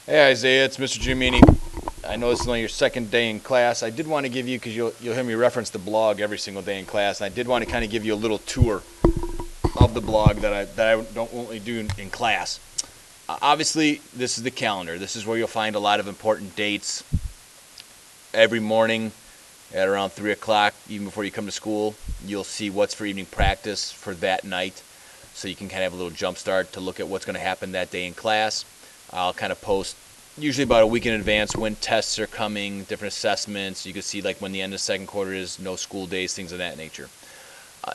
Hey Isaiah, it's Mr. Giamini. I know this is only your second day in class. I did want to give you, because you'll hear me reference the blog every single day in class, and I did want to kind of give you a little tour of the blog that I don't only do in class. Obviously, this is the calendar. This is where you'll find a lot of important dates every morning at around 3 o'clock, even before you come to school. You'll see what's for evening practice for that night, so you can kind of have a little jump start to look at what's going to happen that day in class. I'll kind of post usually about a week in advance when tests are coming, different assessments. You can see like when the end of the second quarter is, no school days, things of that nature.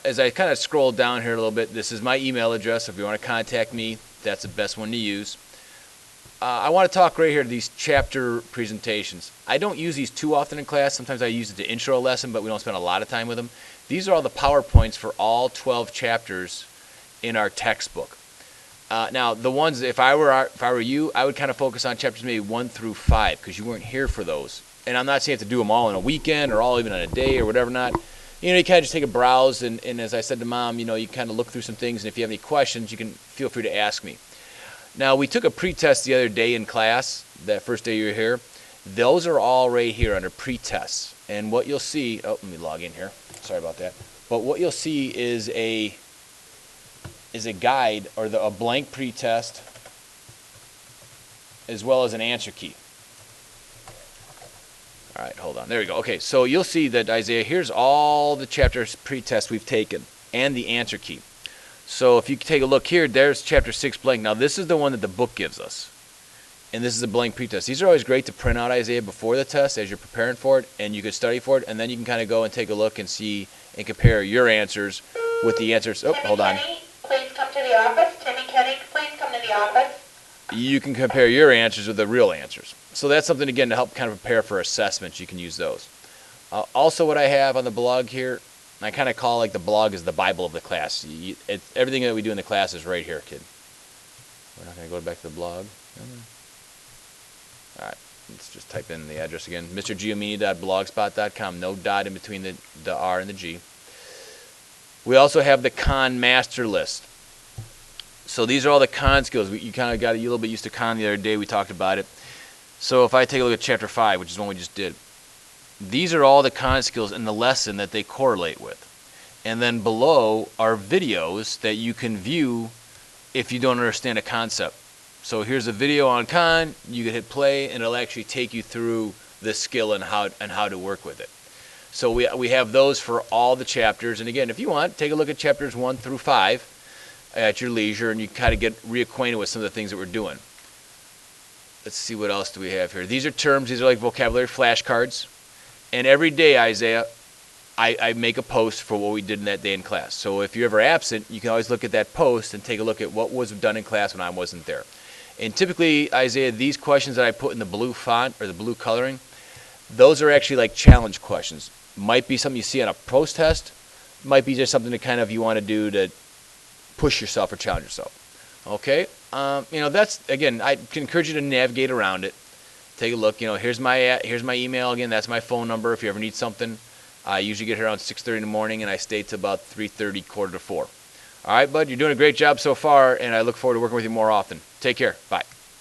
As I kind of scroll down here a little bit, this is my email address. If you want to contact me, that's the best one to use. I want to talk right here these chapter presentations. I don't use these too often in class. Sometimes I use it to intro a lesson, but we don't spend a lot of time with them. These are all the PowerPoints for all 12 chapters in our textbook. Now, the ones, if I were you, I would kind of focus on chapters maybe 1 through 5, because you weren't here for those. And I'm not saying you have to do them all in a weekend or all even in a day or whatever not. You kind of just take a browse, and as I said to Mom, you kind of look through some things, and if you have any questions, you can feel free to ask me. Now, we took a pretest the other day in class, that first day you were here. Those are all right here under pretests. And what you'll see, let me log in here. Sorry about that. But what you'll see is a guide, or a blank pretest, as well as an answer key. All right, hold on. There we go. Okay, so you'll see that, Isaiah, here's all the chapters pretest we've taken and the answer key. So if you take a look here, there's chapter 6 blank. Now, this is the one that the book gives us, and this is a blank pretest. These are always great to print out, Isaiah, before the test as you're preparing for it, and you can study for it, and then you can kind of go and take a look and see and compare your answers with the answers. Oh, hold on. Please come to the office. Timmy Kenny, please come to the office. You can compare your answers with the real answers. So that's something, again, to help kind of prepare for assessments. You can use those. Also, what I have on the blog here, I kind of call like the blog is the Bible of the class. Everything that we do in the class is right here, kid. We're not going to go back to the blog. All right, let's just type in the address again. mrgiamini.blogspot.com. No dot in between the R and the G. We also have the Khan master list. So these are all the Khan skills. You kind of got a little bit used to Khan the other day. We talked about it. So if I take a look at chapter 5, which is one we just did, these are all the Khan skills in the lesson that they correlate with. And then below are videos that you can view if you don't understand a concept. So here's a video on Khan. You can hit play, and it'll actually take you through the skill and how to work with it. So we have those for all the chapters. And again, if you want, take a look at chapters 1 through 5 at your leisure, and you kind of get reacquainted with some of the things that we're doing. Let's see, what else do we have here. These are terms. These are like vocabulary flashcards. And every day, Isaiah, I make a post for what we did in that day in class. So if you're ever absent, you can always look at that post and take a look at what was done in class when I wasn't there. And typically, Isaiah, these questions that I put in the blue font or the blue coloring, those are actually like challenge questions. Might be something you see on a post test. Might be just something to kind of you want to do to push yourself or challenge yourself. Okay? That's, again, I can encourage you to navigate around it. Take a look. Here's my email again. That's my phone number if you ever need something. I usually get here around 6:30 in the morning, and I stay till about 3:30, quarter to 4. All right, bud, you're doing a great job so far, and I look forward to working with you more often. Take care. Bye.